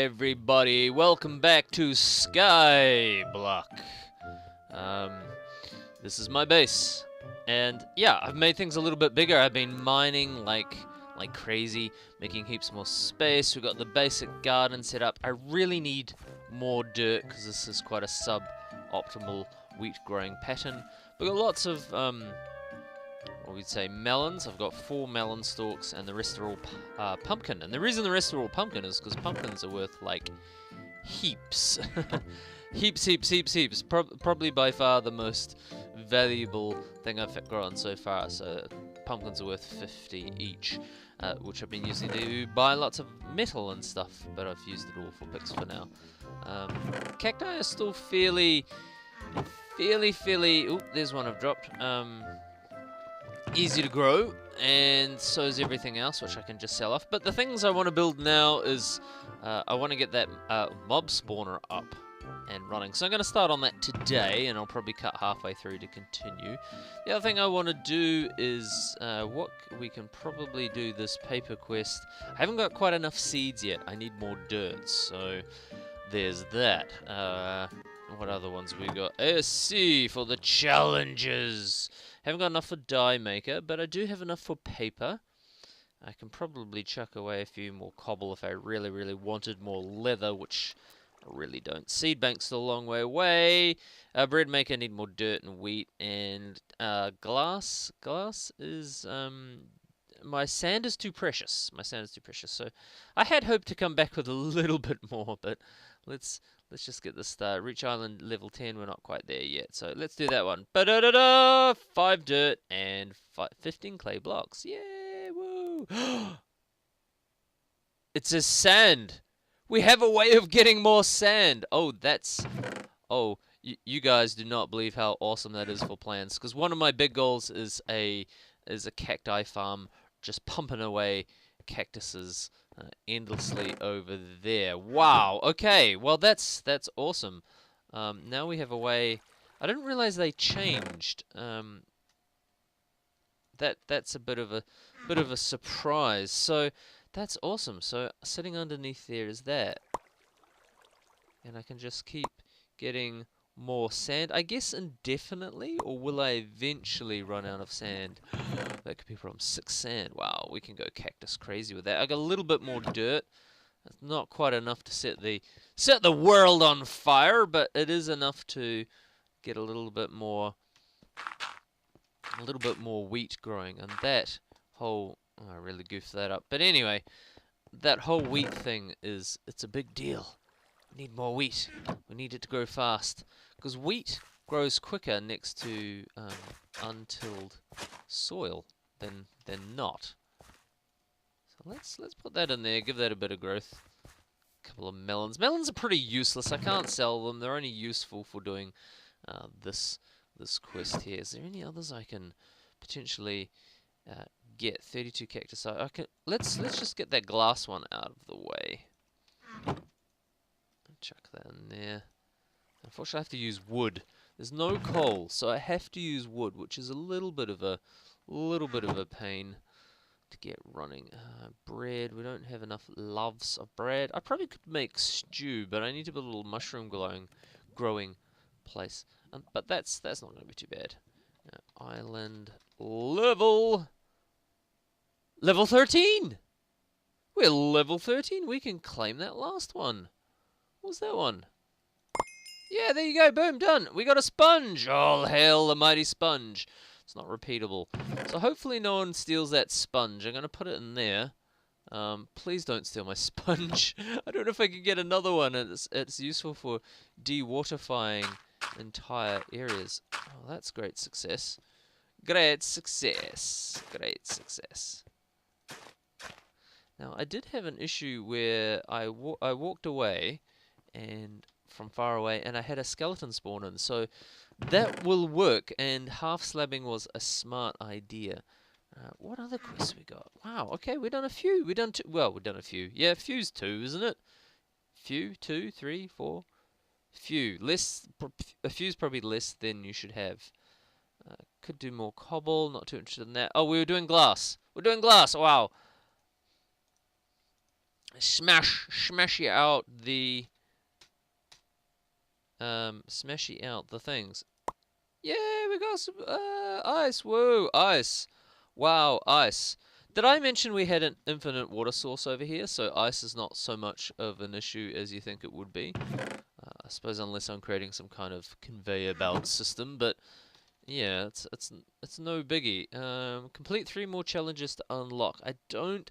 everybody, welcome back to SkyBlock. This is my base, and yeah, I've made things a little bit bigger. I've been mining like crazy, making heaps more space. We've got the basic garden set up. I really need more dirt because this is quite a sub-optimal wheat growing pattern. We've got lots of what we'd say melons. I've got 4 melon stalks, and the rest are all pumpkin. And the reason the rest are all pumpkin is because pumpkins are worth like heaps. heaps. Probably by far the most valuable thing I've grown so far. So pumpkins are worth 50 each, which I've been using to buy lots of metal and stuff, but I've used it all for picks for now. Cacti are still fairly. Ooh, there's one I've dropped. Easy to grow, and so is everything else, which I can just sell off. But the things I want to build now is I want to get that mob spawner up and running. So I'm going to start on that today, and I'll probably cut halfway through to continue. The other thing I want to do is what we can probably do this paper quest. I haven't got quite enough seeds yet. I need more dirt, so there's that. What other ones have we got? ASC for the challenges. Haven't got enough for dye maker, but I do have enough for paper. I can probably chuck away a few more cobble if I really wanted more leather, which I really don't. Seed bank's still a long way away. Bread maker, need more dirt and wheat, and glass. Glass is my sand is too precious. So I had hoped to come back with a little bit more, but let's just get this started. Reach island level 10, we're not quite there yet, so let's do that one. Ba-da-da-da! 5 dirt and 15 clay blocks. Yeah, woo! It says sand! We have a way of getting more sand! Oh, you guys do not believe how awesome that is for plants, because one of my big goals is a cacti farm, just pumping away cactuses endlessly over there. Wow. Okay. Well, that's awesome. Now we have a way. I didn't realize they changed. That's a bit of a surprise. So that's awesome. So sitting underneath there is that, and I can just keep getting more sand, I guess indefinitely, or will I eventually run out of sand? That could be a problem. 6 sand. Wow, we can go cactus crazy with that. I got a little bit more dirt. It's not quite enough to set the world on fire, but it is enough to get a little bit more wheat growing. And that whole I really goofed that up. But anyway, that whole wheat thing it's a big deal. We need more wheat. We need it to grow fast, because wheat grows quicker next to untilled soil than not. So let's put that in there. Give that a bit of growth. A couple of melons. Melons are pretty useless. I can't sell them. They're only useful for doing this quest here. Is there any others I can potentially get? 32 cactus. I can. Let's just get that glass one out of the way. Chuck that in there. Unfortunately, I have to use wood. There's no coal, so I have to use wood, which is a little bit of a pain to get running. Bread. We don't have enough loaves of bread. I probably could make stew, but I need to build a little mushroom growing place. But that's not going to be too bad. Island level 13. We're level 13. We can claim that last one. What was that one? Yeah, there you go. Boom, done. We got a sponge. All hail the mighty sponge. It's not repeatable. So hopefully no one steals that sponge. I'm going to put it in there. Please don't steal my sponge. I don't know if I can get another one. It's useful for dewaterifying entire areas. Oh, that's great success. Great success. Now, I did have an issue where I walked away and from far away, and I had a skeleton spawn in, so that will work, and half slabbing was a smart idea. What other quests we got? Wow, okay, we've done a few. We've done a few. Yeah, few's 2, isn't it? Few, 2, 3, 4. Few. A few's probably less than you should have. Could do more cobble, not too interested in that. Oh, we were doing glass. We're doing glass, wow. smash you out the things. Yeah, we got some ice. Whoa, ice. Wow, ice. Did I mention we had an infinite water source over here, so ice is not so much of an issue as you think it would be. I suppose unless I'm creating some kind of conveyor belt system, but yeah, it's no biggie. Complete 3 more challenges to unlock. I don't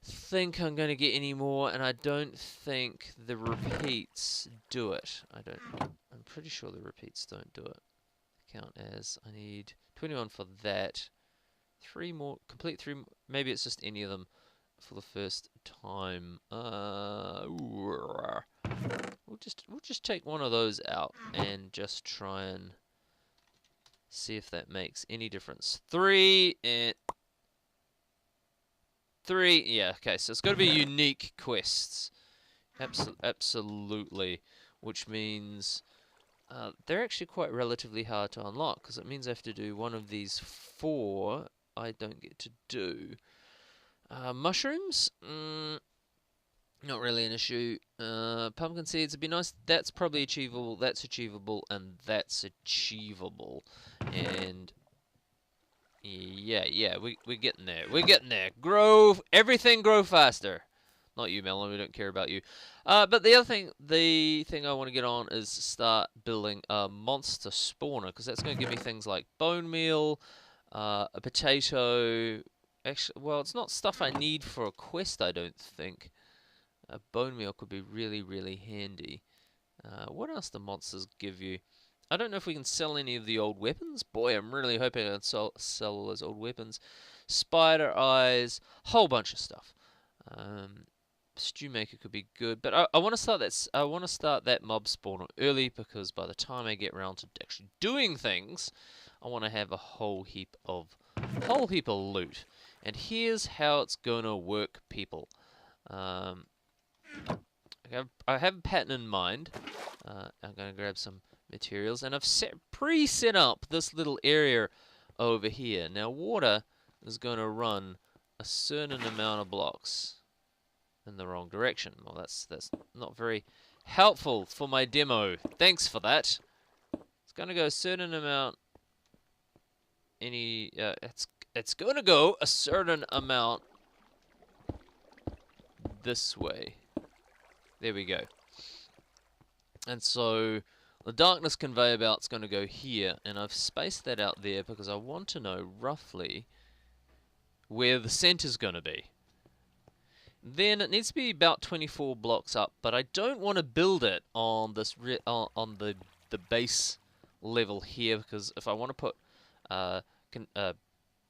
think I'm going to get any more, and I don't think the repeats do it. I'm pretty sure the repeats don't do it. Count as, I need 21 for that. 3 more, complete 3, maybe it's just any of them for the first time. We'll just take one of those out and just try and see if that makes any difference. 3 and 3, yeah, okay, so it's got to be unique quests. Absolutely, which means they're actually quite relatively hard to unlock, because it means I have to do one of these 4 I don't get to do. Mushrooms? Not really an issue. Pumpkin seeds would be nice. That's probably achievable, that's achievable, and that's achievable. And yeah, we're getting there. We're getting there. Everything grow faster. Not you, Melon, we don't care about you. But the thing I want to get on is start building a monster spawner, because that's going to give me things like bone meal, a potato. Actually, well, it's not stuff I need for a quest, I don't think. Bone meal could be really, really handy. What else do monsters give you? I don't know if we can sell any of the old weapons. Boy, I'm really hoping I can sell all those old weapons. Spider eyes, whole bunch of stuff. Stew maker could be good, but I want to start that. I want to start that mob spawner early, because by the time I get around to actually doing things, I want to have a whole heap of loot. And here's how it's gonna work, people. I have a pattern in mind. I'm gonna grab some materials, and I've pre-set up this little area over here. Now water is going to run a certain amount of blocks in the wrong direction. Well, that's not very helpful for my demo. Thanks for that. It's going to go a certain amount. It's going to go a certain amount this way. There we go. And so the darkness conveyor belt's going to go here, and I've spaced that out there because I want to know roughly where the center's going to be. Then it needs to be about 24 blocks up, but I don't want to build it on this on the base level here, because if I want to put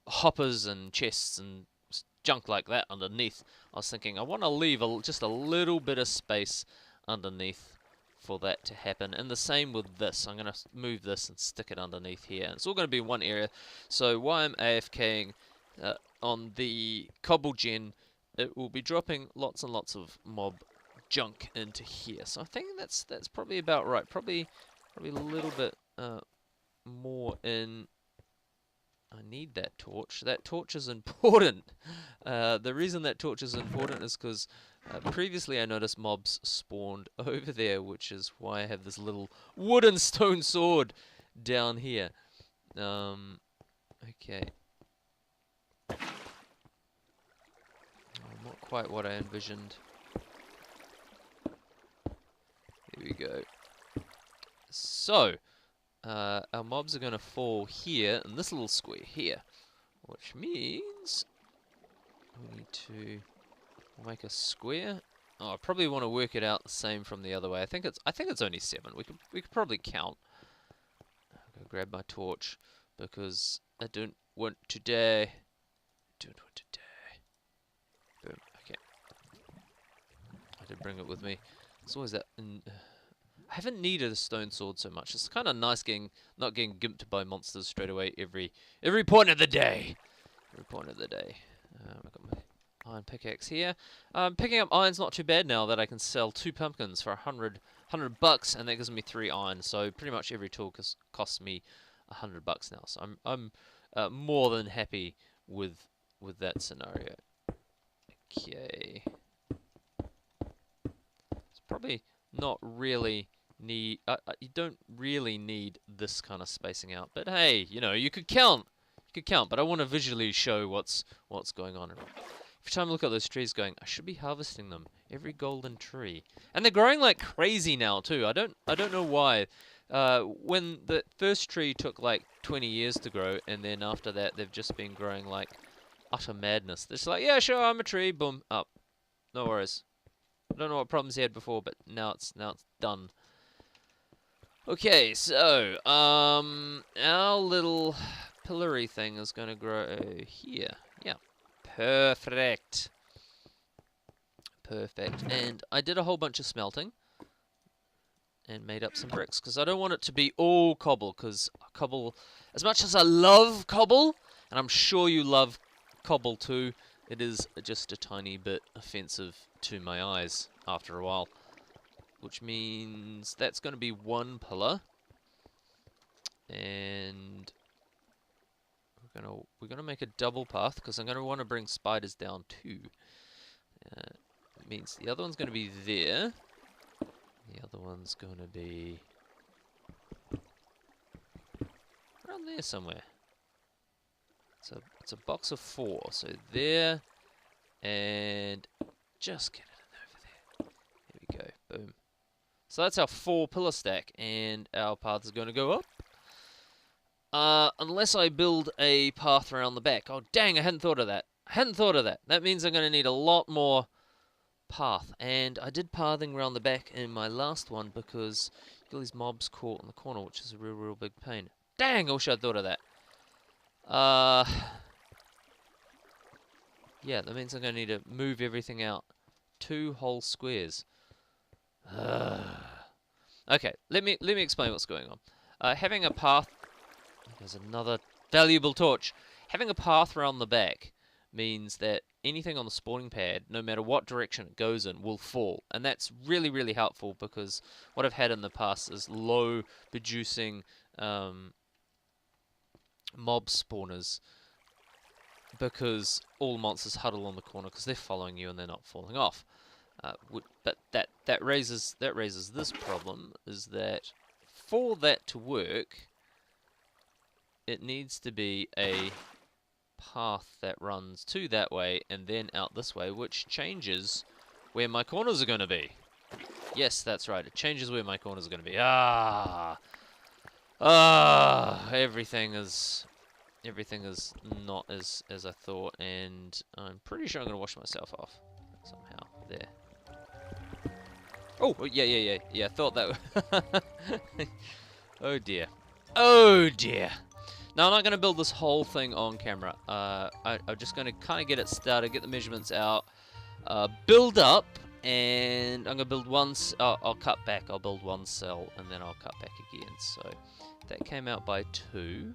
hoppers and chests and junk like that underneath, I was thinking I want to leave just a little bit of space underneath for that to happen. And the same with this. I'm going to move this and stick it underneath here. And it's all going to be one area. So while I'm AFKing on the cobble gen, it will be dropping lots and lots of mob junk into here. So I think that's probably about right. Probably a little bit more in. I need that torch. That torch is important. The reason that torch is important is because previously I noticed mobs spawned over there, which is why I have this little wooden stone sword down here. Okay. Not quite what I envisioned. Here we go. So, our mobs are going to fall here in this little square here, which means we need to make a square. Oh, I probably want to work it out the same from the other way. I think it's only 7. We could probably count. I'll go grab my torch because I don't want to die. Don't want to die. Boom. Okay. I did bring it with me. It's always that. I haven't needed a stone sword so much. It's kind of nice not getting gimped by monsters straight away every point of the day. Every point of the day. I've got my iron pickaxe here. Picking up iron's not too bad now that I can sell 2 pumpkins for $100, and that gives me 3 iron. So pretty much every tool costs me $100 now. So I'm more than happy with that scenario. Okay. actually not really need... you don't really need this kind of spacing out. But hey, you know, you could count. You could count, but I want to visually show what's going on. Every time I look at those trees going, I should be harvesting them. Every golden tree. And they're growing like crazy now too. I don't know why. When the first tree took like 20 years to grow, and then after that they've just been growing like utter madness. It's like, yeah, sure, I'm a tree, boom, up. No worries. I don't know what problems he had before, but now it's done. Okay, so our little pillory thing is going to grow here. Yeah. Perfect. Perfect. And I did a whole bunch of smelting and made up some bricks because I don't want it to be all cobble, because cobble, as much as I love cobble, and I'm sure you love cobble too, it is just a tiny bit offensive to my eyes after a while. Which means that's going to be one pillar, and we're gonna make a double path because I'm gonna want to bring spiders down too. It means the other one's going to be there. The other one's going to be around there somewhere. It's a box of 4, so there, and just get it in over there. There we go, boom. So that's our 4 pillar stack, and our path is going to go up. Unless I build a path around the back. Oh, dang, I hadn't thought of that. That means I'm going to need a lot more path. And I did pathing around the back in my last one because you got these mobs caught in the corner, which is a real big pain. Dang, I wish I'd thought of that. Yeah, that means I'm going to need to move everything out 2 whole squares. Okay, let me explain what's going on. Having a path... There's another valuable torch. Having a path around the back means that anything on the spawning pad, no matter what direction it goes in, will fall. And that's really helpful, because what I've had in the past is low producing mob spawners, because all monsters huddle on the corner because they're following you and they're not falling off. But that raises this problem, is that for that to work, it needs to be a path that runs to that way and then out this way, which changes where my corners are going to be. Yes, that's right. It changes where my corners are going to be. Everything is not as I thought, and I'm pretty sure I'm going to wash myself off somehow. There. Oh, yeah. I thought that. Oh dear. Now, I'm not going to build this whole thing on camera. I'm just going to kind of get it started, get the measurements out, build up, and I'm going to build one... I'll cut back. I'll build 1 cell, and then I'll cut back again. So that came out by 2,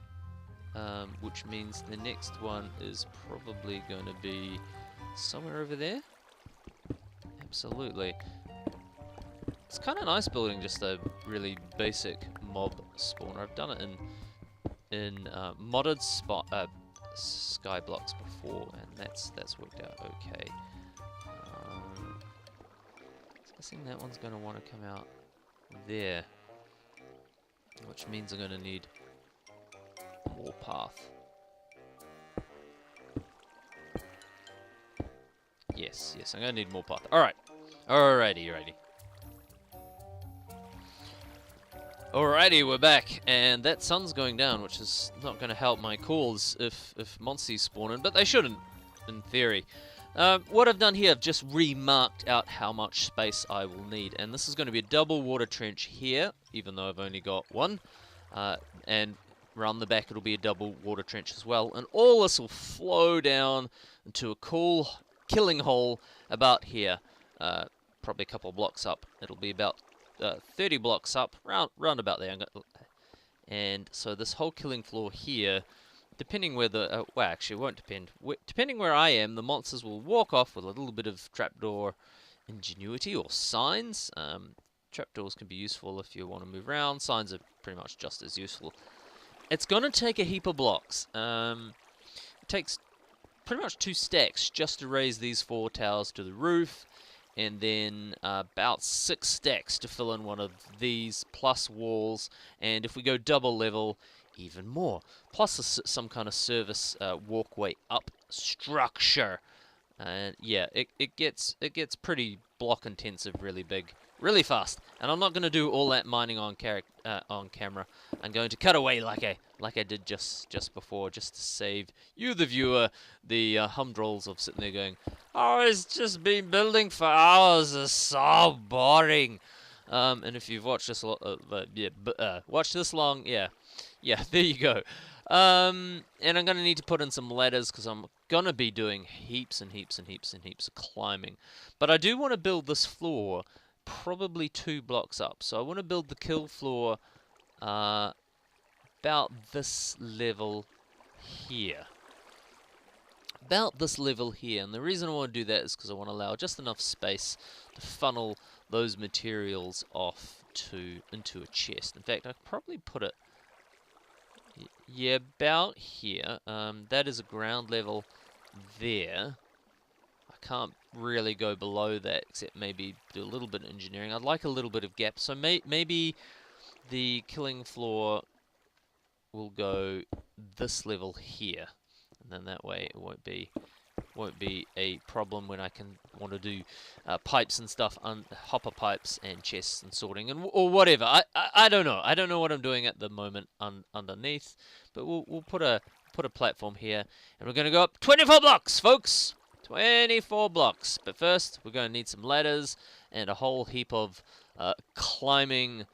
which means the next one is probably going to be somewhere over there. Absolutely. It's kind of nice building just a really basic mob spawner. I've done it in modded SkyBlocks before, and that's worked out okay. I'm guessing that one's going to want to come out there, which means I'm going to need more path. Yes, I'm going to need more path. Alrighty. Alrighty, we're back, and that sun's going down, which is not going to help my cause if monsters spawn in, but they shouldn't, in theory. What I've done here, I've just remarked out how much space I will need, and this is going to be a double water trench here, even though I've only got 1, and around the back it'll be a double water trench as well, and all this will flow down into a cool killing hole about here, probably a couple of blocks up. It'll be about 30 blocks up, round about there. And so this whole killing floor here, depending where the... well, actually, it won't depend. Depending where I am, the monsters will walk off with a little bit of trapdoor ingenuity or signs. Trapdoors can be useful if you want to move around. Signs are pretty much just as useful. It's going to take a heap of blocks. It takes pretty much 2 stacks just to raise these 4 towers to the roof. and then about 6 stacks to fill in one of these, plus walls, and if we go double level, even more. Plus some kind of service walkway up structure. And yeah, it gets pretty block intensive, really big, really fast. And I'm not going to do all that mining on camera. I'm going to cut away like I did just before, just to save you, the viewer, the humdrolls of sitting there going, "Oh, it's just been building for hours. It's so boring." And if you've watched this, watched this long, yeah, there you go. And I'm going to need to put in some ladders because I'm going to be doing heaps and heaps and heaps and heaps of climbing. But I do want to build this floor probably 2 blocks up. So I want to build the kill floor about this level here. About this level here. And the reason I want to do that is because I want to allow just enough space to funnel those materials off into a chest. In fact, I could probably put it, yeah, about here. That is a ground level there. I can't really go below that, except maybe do a little bit of engineering. I'd like a little bit of gap, so maybe the killing floor will go this level here, and then that way it won't be a problem when I want to do pipes and stuff, hopper pipes and chests and sorting or whatever. I don't know. I don't know what I'm doing at the moment underneath, but we'll put a platform here, and we're going to go up 24 blocks, folks. 24 blocks. But first, we're going to need some ladders and a whole heap of climbing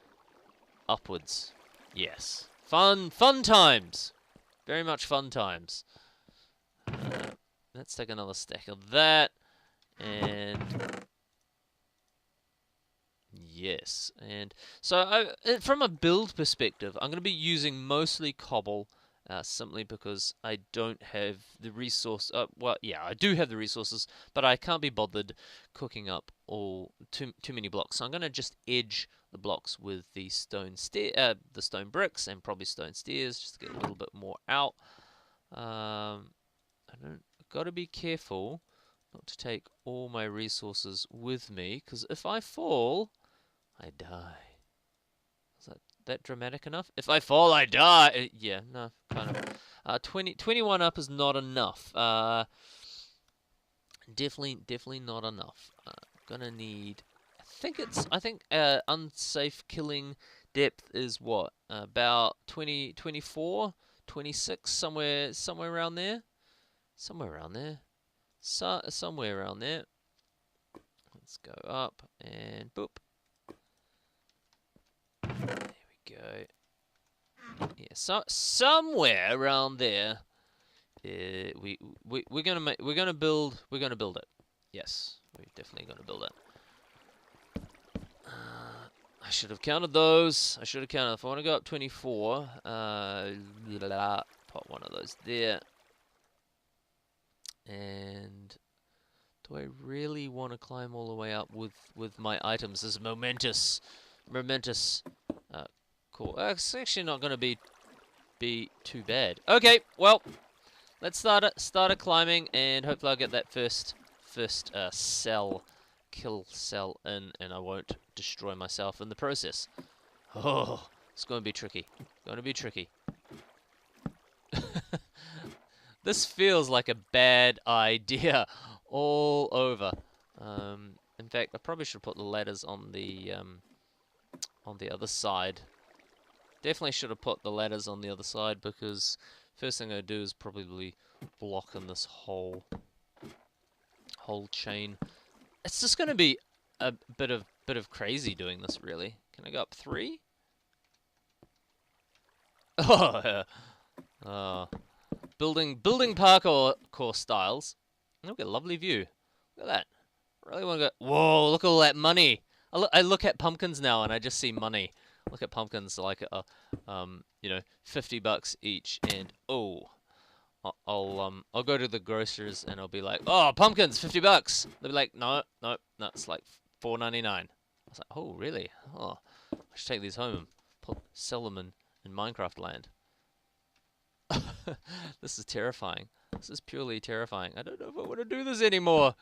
upwards. Yes, fun times. Very much fun times. Let's take another stack of that, and yes, and so from a build perspective, I'm going to be using mostly cobble, simply because I don't have the resource. Well, yeah, I do have the resources, but I can't be bothered cooking up too many blocks. So I'm going to just edge the blocks with the stone bricks, and probably stone stairs, just to get a little bit more out. Got to be careful not to take all my resources with me, because if I fall, I die. Is that dramatic enough? If I fall, I die. Yeah, no, kind of. 21 up is not enough. Definitely not enough. Gonna need. I think unsafe killing depth is what, about 24, 26, somewhere around there. Somewhere around there. Somewhere around there. Let's go up and boop. There we go. Yeah, so somewhere around there. We're gonna build it. Yes, we're definitely gonna build it. I should have counted those. If I want to go up 24, put one of those there. And do I really want to climb all the way up with my items? This is momentous. Cool. It's actually not going to be too bad. Okay, well, let's start climbing, and hopefully I'll get that first kill cell in, and I won't destroy myself in the process. Oh, it's going to be tricky. This feels like a bad idea all over. In fact, I probably should put the ladders on the other side. Definitely should have put the ladders on the other side, because first thing I do is probably block in this whole chain. It's just going to be a bit of crazy doing this, really. Can I go up 3? Oh, yeah. Oh. Building parkour styles. Look at a lovely view. Look at that. Really want to go. Whoa! Look at all that money. I look at pumpkins now and I just see money. Look at pumpkins like $50 each, and I'll go to the grocers and I'll be like, oh, pumpkins, $50. They'll be like, no, it's like $4.99. I was like, oh, really? Oh, I should take these home and sell them in Minecraft land. This is terrifying. This is purely terrifying. I don't know if I want to do this anymore.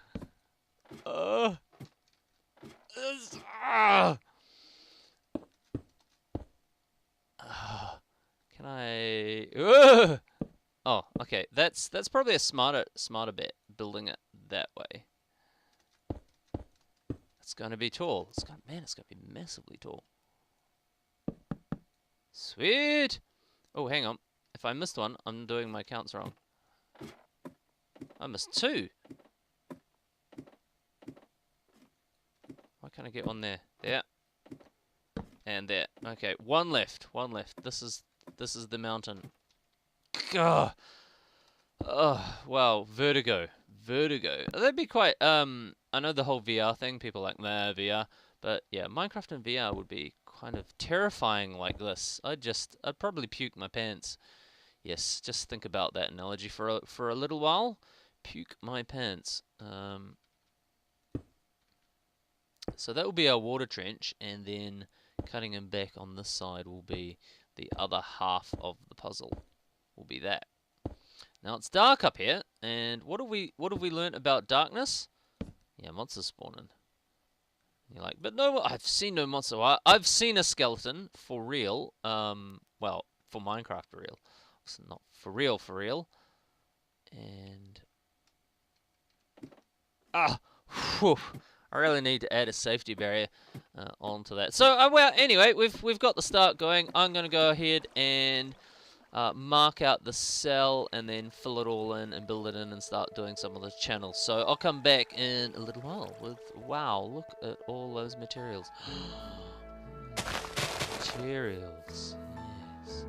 Okay, that's probably a smarter bet, building it that way. It's going to be tall. It's going to be massively tall. Sweet. Oh, hang on. If I missed one, I'm doing my counts wrong. I missed 2. Why can't I get one there? There. And there. Okay, one left. One left. This is the mountain. Gah. Oh, wow, vertigo. Vertigo. That'd be quite I know the whole VR thing, people are like, nah, VR, but yeah, Minecraft in VR would be kind of terrifying like this. I'd probably puke my pants. Yes, just think about that analogy for a little while. Puke my pants. So that will be our water trench, and then cutting him back on this side will be the other half of the puzzle. Will be that. Now it's dark up here, and what have we learnt about darkness? Yeah, monsters spawning. You're like, but no, I've seen no monster. Well, I've seen a skeleton for real. Well, for Minecraft for real. So not for real. And whew, I really need to add a safety barrier onto that. So, well, anyway, we've got the start going. I'm gonna go ahead and mark out the cell and then fill it all in and build it in and start doing some of the channels. So I'll come back in a little while with, wow, look at all those materials. Materials, yes.